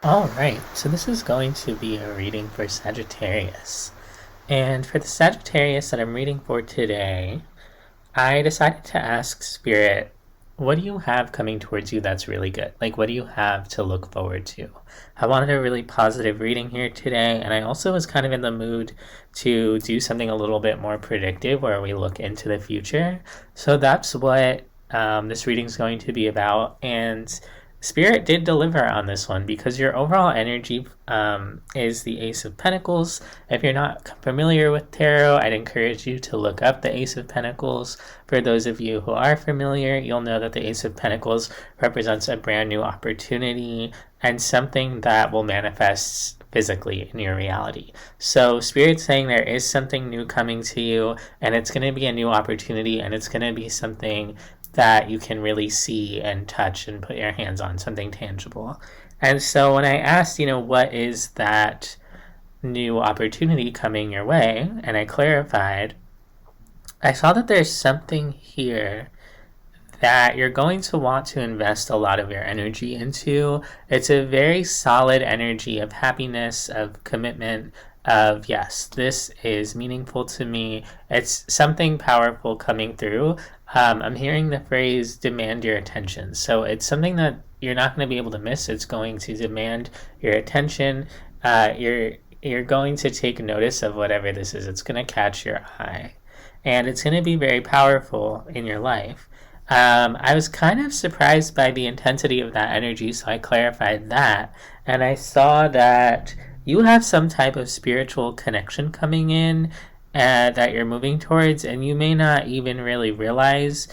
Alright, so this is going to be a reading for Sagittarius. And for the Sagittarius that I'm reading for today, I decided to ask Spirit, what do you have coming towards you that's really good? Like, what do you have to look forward to? I wanted a really positive reading here today, and I also was kind of in the mood to do something a little bit more predictive where we look into the future. So that's what this reading is going to be about. And Spirit did deliver on this one because your overall energy is the Ace of Pentacles. If you're not familiar with tarot, I'd encourage you to look up the Ace of Pentacles. For those of you who are familiar, you'll know that the Ace of Pentacles represents a brand new opportunity and something that will manifest physically in your reality. So Spirit's saying there is something new coming to you, and it's going to be a new opportunity, and it's going to be something that you can really see and touch and put your hands on, something tangible. And so when I asked, what is that new opportunity coming your way, and I clarified, I saw that there's something here that you're going to want to invest a lot of your energy into. It's a very solid energy of happiness, of commitment, of yes, this is meaningful to me. It's something powerful coming through. I'm hearing the phrase demand your attention. So it's something that you're not going to be able to miss. It's going to demand your attention. You're going to take notice of whatever this is. It's going to catch your eye. And it's going to be very powerful in your life. I was kind of surprised by the intensity of that energy, so I clarified that. And I saw that you have some type of spiritual connection coming in that you're moving towards, and you may not even really realize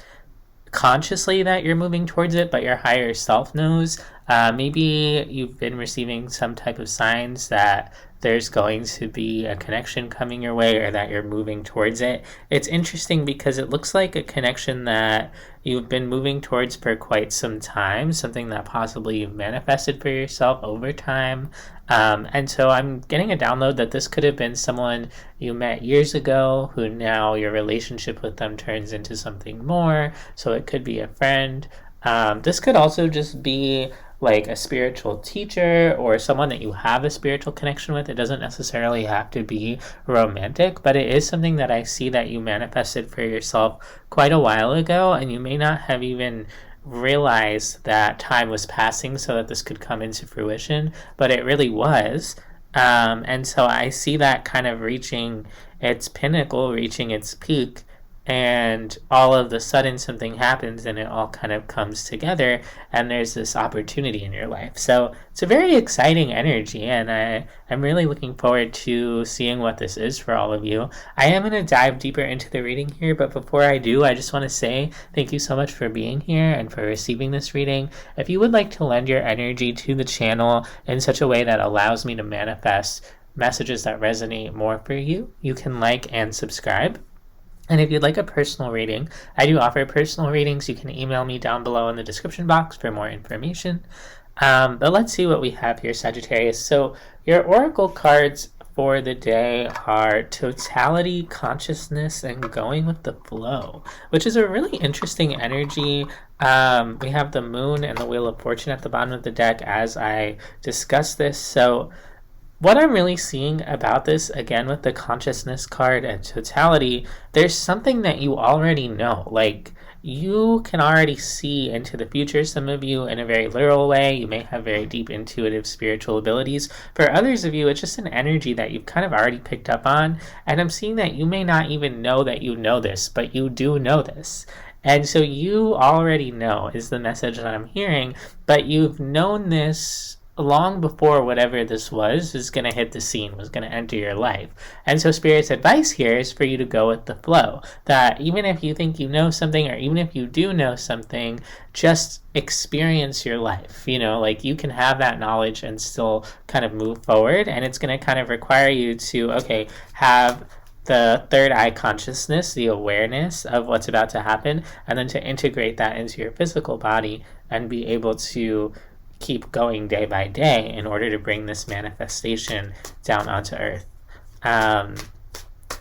consciously that you're moving towards it, but your higher self knows. Maybe you've been receiving some type of signs that there's going to be a connection coming your way or that you're moving towards it. It's interesting because it looks like a connection that you've been moving towards for quite some time, something that possibly you've manifested for yourself over time. And so I'm getting a download that this could have been someone you met years ago who now your relationship with them turns into something more. So it could be a friend. This could also just be like a spiritual teacher or someone that you have a spiritual connection with. It doesn't necessarily have to be romantic, but it is something that I see that you manifested for yourself quite a while ago, and you may not have even realized that time was passing so that this could come into fruition, but it really was. And so I see that kind of reaching its pinnacle, reaching its peak, and all of the sudden something happens and it all kind of comes together and there's this opportunity in your life. So it's a very exciting energy, and I'm really looking forward to seeing what this is for all of you. I am going to dive deeper into the reading here, but before I do, I just want to say thank you so much for being here and for receiving this reading. If you would like to lend your energy to the channel in such a way that allows me to manifest messages that resonate more for you, you can like and subscribe. And if you'd like a personal reading, I do offer personal readings. You can email me down below in the description box for more information. But let's see what we have here, Sagittarius. So your oracle cards for the day are totality, consciousness, and going with the flow, which is a really interesting energy. We have the moon and the wheel of fortune at the bottom of the deck as I discuss this. So what I'm really seeing about this, again, with the consciousness card and totality, there's something that you already know. Like, you can already see into the future. Some of you in a very literal way. You may have very deep intuitive spiritual abilities. For others of you, it's just an energy that you've kind of already picked up on. And I'm seeing that you may not even know that you know this, but you do know this. And so you already know is the message that I'm hearing, but you've known this long before whatever this was going to hit the scene, was going to enter your life. And so Spirit's advice here is for you to go with the flow. That even if you think you know something, or even if you do know something, just experience your life. Like, you can have that knowledge and still kind of move forward. And it's going to kind of require you to, have the third eye consciousness, the awareness of what's about to happen, and then to integrate that into your physical body and be able to keep going day by day in order to bring this manifestation down onto earth.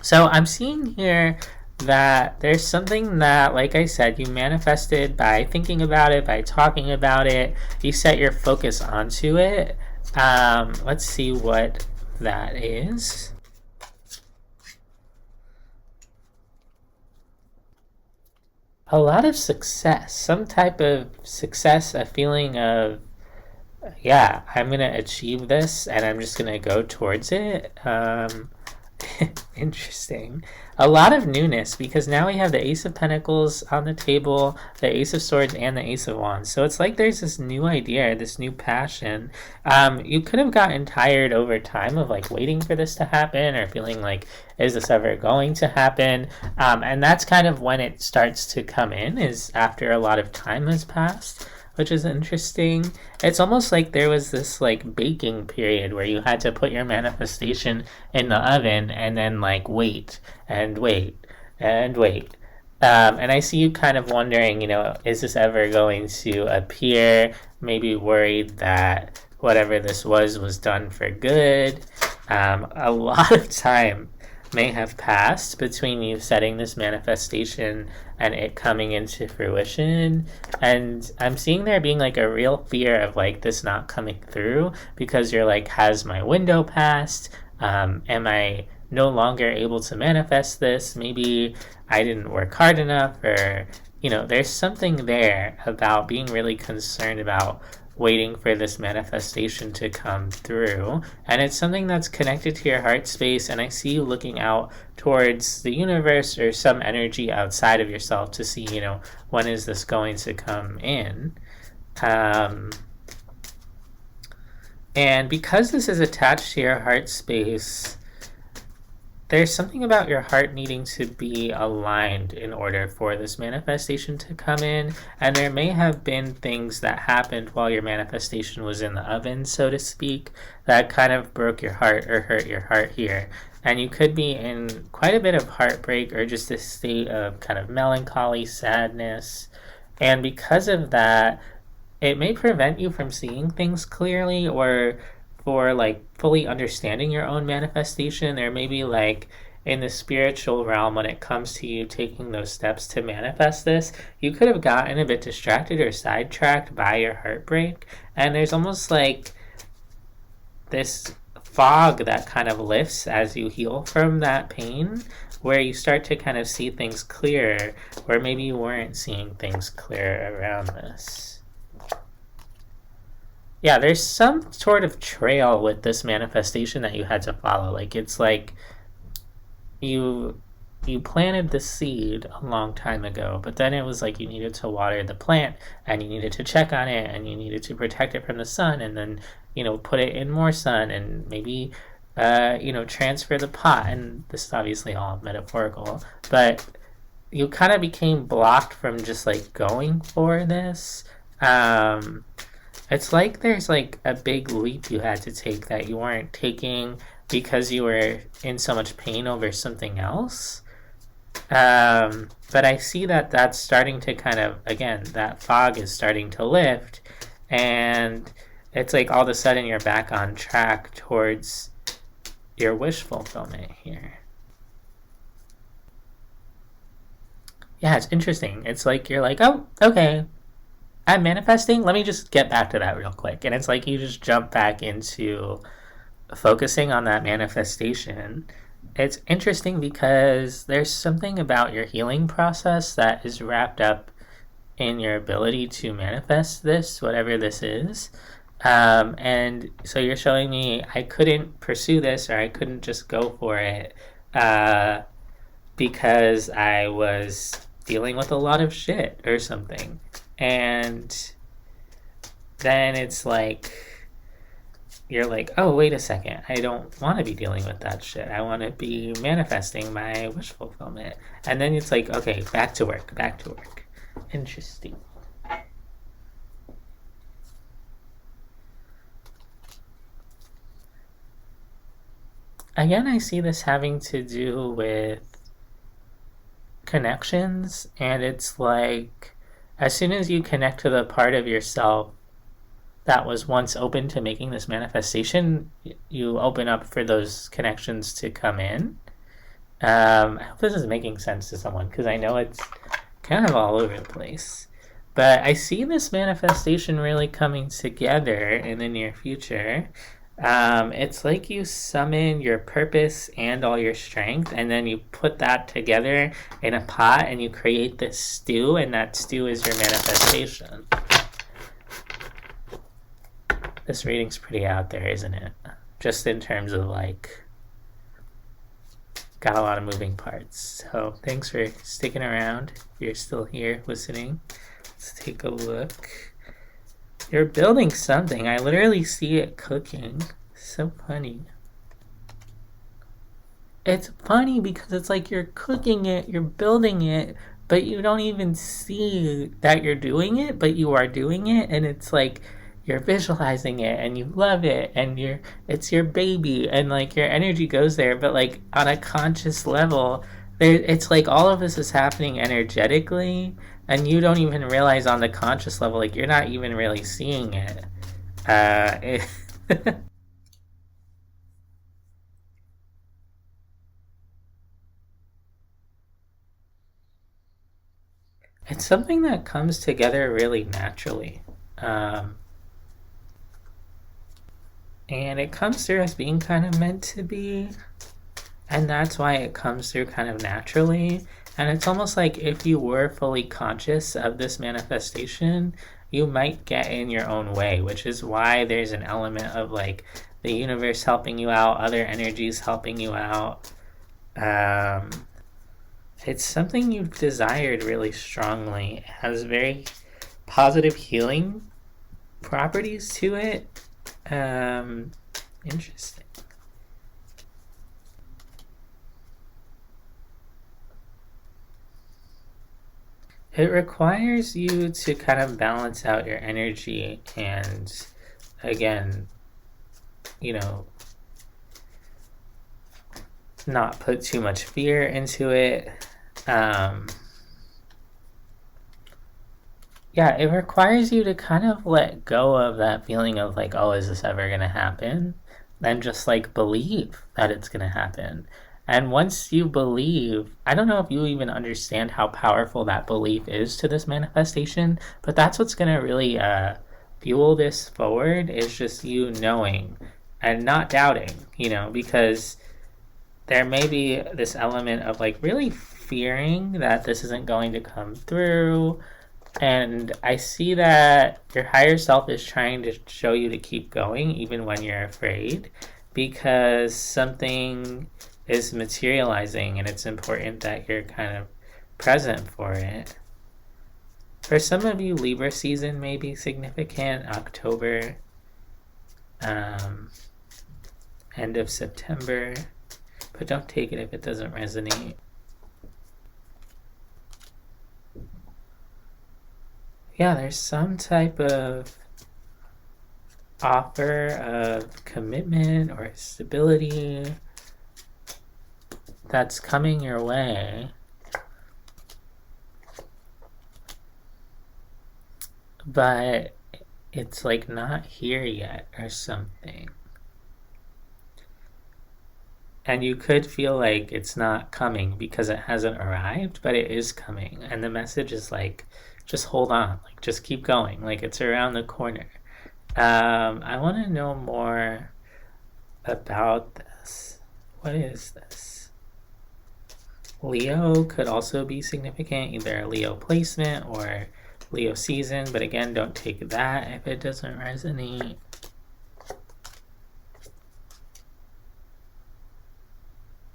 So I'm seeing here that there's something that, like I said, you manifested by thinking about it, by talking about it. You set your focus onto it, Let's see what that is. A lot of success, some type of success, a feeling of, yeah, I'm gonna achieve this and I'm just gonna go towards it. Interesting. A lot of newness because now we have the Ace of Pentacles on the table, the Ace of Swords, and the Ace of Wands. So it's like there's this new idea, this new passion. You could have gotten tired over time of like waiting for this to happen or feeling like, is this ever going to happen? And that's kind of when it starts to come in, is after a lot of time has passed, which is interesting. It's almost like there was this like baking period where you had to put your manifestation in the oven and then like wait and wait and wait. And I see you kind of wondering, is this ever going to appear? Maybe worried that whatever this was done for good. A lot of time may have passed between you setting this manifestation and it coming into fruition. And I'm seeing there being like a real fear of like this not coming through because you're like, has my window passed? Am I no longer able to manifest this? Maybe I didn't work hard enough, or there's something there about being really concerned about waiting for this manifestation to come through. And it's something that's connected to your heart space, and I see you looking out towards the universe or some energy outside of yourself to see, when is this going to come in. And because this is attached to your heart space, there's something about your heart needing to be aligned in order for this manifestation to come in. And there may have been things that happened while your manifestation was in the oven, so to speak, that kind of broke your heart or hurt your heart here. And you could be in quite a bit of heartbreak or just a state of kind of melancholy, sadness. And because of that, it may prevent you from seeing things clearly or for like fully understanding your own manifestation. There may be like in the spiritual realm, when it comes to you taking those steps to manifest this, you could have gotten a bit distracted or sidetracked by your heartbreak. And there's almost like this fog that kind of lifts as you heal from that pain, where you start to kind of see things clearer, where maybe you weren't seeing things clear around this. Yeah, there's some sort of trail with this manifestation that you had to follow. Like it's like you planted the seed a long time ago, but then it was like you needed to water the plant and you needed to check on it and you needed to protect it from the sun and then put it in more sun and maybe transfer the pot. And this is obviously all metaphorical, but you kind of became blocked from just like going for this. It's like there's like a big leap you had to take that you weren't taking because you were in so much pain over something else. But I see that that's starting to kind of, again, that fog is starting to lift, and it's like all of a sudden you're back on track towards your wish fulfillment here. Yeah, it's interesting. It's like you're like, oh, okay, I'm manifesting. Let me just get back to that real quick. And it's like you just jump back into focusing on that manifestation. It's interesting because there's something about your healing process that is wrapped up in your ability to manifest this, whatever this is. And so you're showing me I couldn't pursue this, or I couldn't just go for it because I was dealing with a lot of shit or something. And then it's like you're like, oh, wait a second, I don't want to be dealing with that shit. I want to be manifesting my wish fulfillment. And then it's like, okay, back to work. Interesting. Again, I see this having to do with connections, and it's like as soon as you connect to the part of yourself that was once open to making this manifestation, you open up for those connections to come in. I hope this is making sense to someone, because I know it's kind of all over the place. But I see this manifestation really coming together in the near future. It's like you summon your purpose and all your strength, and then you put that together in a pot and you create this stew, and that stew is your manifestation. This reading's pretty out there, isn't it? Just in terms of like, got a lot of moving parts. So thanks for sticking around. If you're still here listening, let's take a look. You're building something. I literally see it cooking. So funny. It's funny because it's like you're cooking it, you're building it, but you don't even see that you're doing it, but you are doing it, and it's like you're visualizing it and you love it, and it's your baby, and like your energy goes there, but like on a conscious level, it's like all of this is happening energetically, and you don't even realize on the conscious level, like you're not even really seeing it. It's something that comes together really naturally. Um, and it comes through as being kind of meant to be. And that's why it comes through kind of naturally. And it's almost like if you were fully conscious of this manifestation, you might get in your own way, which is why there's an element of like the universe helping you out, other energies helping you out. Um, it's something you've desired really strongly. It has very positive healing properties to it. Interesting. It requires you to kind of balance out your energy and, again, not put too much fear into it. It requires you to kind of let go of that feeling of like, oh, is this ever going to happen? And just like believe that it's going to happen. And once you believe, I don't know if you even understand how powerful that belief is to this manifestation, but that's what's going to really fuel this forward, is just you knowing and not doubting, because there may be this element of like really fearing that this isn't going to come through. And I see that your higher self is trying to show you to keep going even when you're afraid, because something is materializing and it's important that you're kind of present for it. For some of you, Libra season may be significant. October, end of September, but don't take it if it doesn't resonate. Yeah, there's some type of offer of commitment or stability that's coming your way. But it's like not here yet or something. And you could feel like it's not coming because it hasn't arrived, but it is coming. And the message is like, just hold on, like just keep going, like it's around the corner. I want to know more about this. What is this? Leo could also be significant, either a Leo placement or Leo season, but again, don't take that if it doesn't resonate.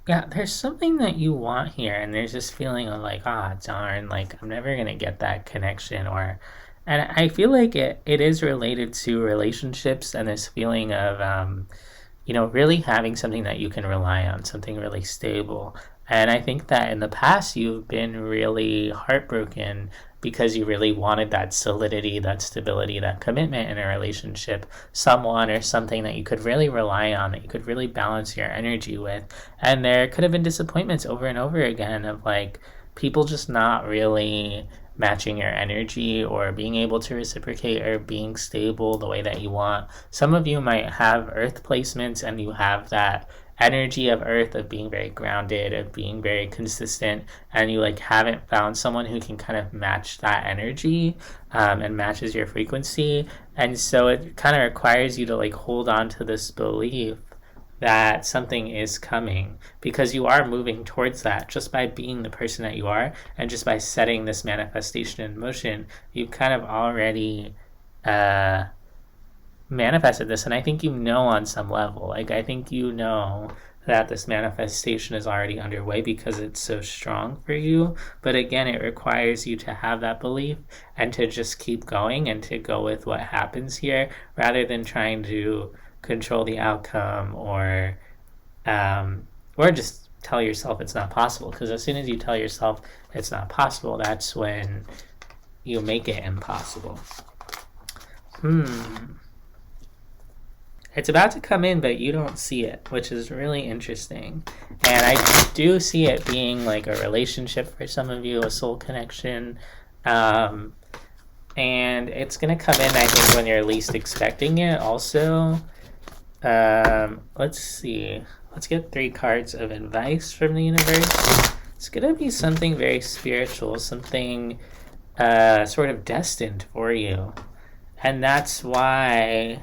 Yeah, there's something that you want here, and there's this feeling of like, darn, like I'm never gonna get that connection, and I feel like it is related to relationships and this feeling of, really having something that you can rely on, something really stable. And I think that in the past you've been really heartbroken because you really wanted that solidity, that stability, that commitment in a relationship, someone or something that you could really rely on, that you could really balance your energy with. And there could have been disappointments over and over again of like people just not really matching your energy or being able to reciprocate or being stable the way that you want. Some of you might have earth placements and you have that energy of earth, of being very grounded, of being very consistent, and you like haven't found someone who can kind of match that energy, and matches your frequency. And so it kind of requires you to like hold on to this belief that something is coming, because you are moving towards that just by being the person that you are, and just by setting this manifestation in motion. You've kind of already manifested this, and I think you know on some level, like I think you know that this manifestation is already underway because it's so strong for you. But again, it requires you to have that belief and to just keep going and to go with what happens here, rather than trying to control the outcome, or just tell yourself it's not possible. Because as soon as you tell yourself it's not possible, that's when you make it impossible. It's about to come in, but you don't see it, which is really interesting. And I do see it being like a relationship for some of you, a soul connection. And it's going to come in, I think, when you're least expecting it also. Let's see. Let's get 3 cards of advice from the universe. It's going to be something very spiritual, something sort of destined for you. And that's why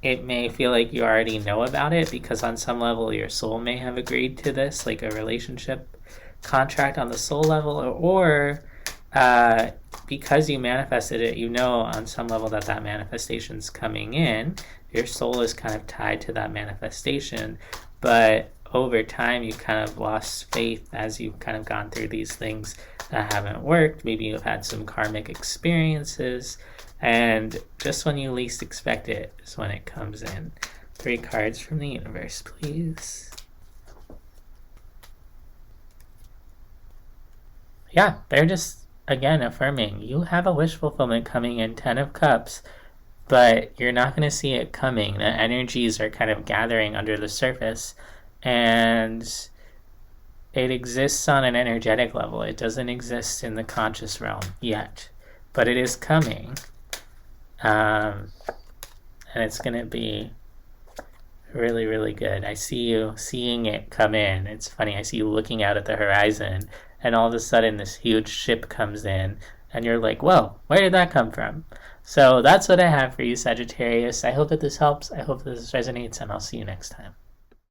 it may feel like you already know about it, because on some level your soul may have agreed to this, like a relationship contract on the soul level, or because you manifested it, you know on some level that that manifestation's coming in. Your soul is kind of tied to that manifestation, but over time you kind of lost faith as you've kind of gone through these things that haven't worked. Maybe you've had some karmic experiences, and just when you least expect it is when it comes in. 3 cards from the universe, please. Yeah, they're just, again, affirming you have a wish fulfillment coming in. 10 of Cups, but you're not going to see it coming. The energies are kind of gathering under the surface, and it exists on an energetic level. It doesn't exist in the conscious realm yet, but it is coming. And it's going to be really, really good. I see you seeing it come in. It's funny. I see you looking out at the horizon, and all of a sudden this huge ship comes in, and you're like, whoa, where did that come from? So that's what I have for you, Sagittarius. I hope that this helps. I hope that this resonates, and I'll see you next time.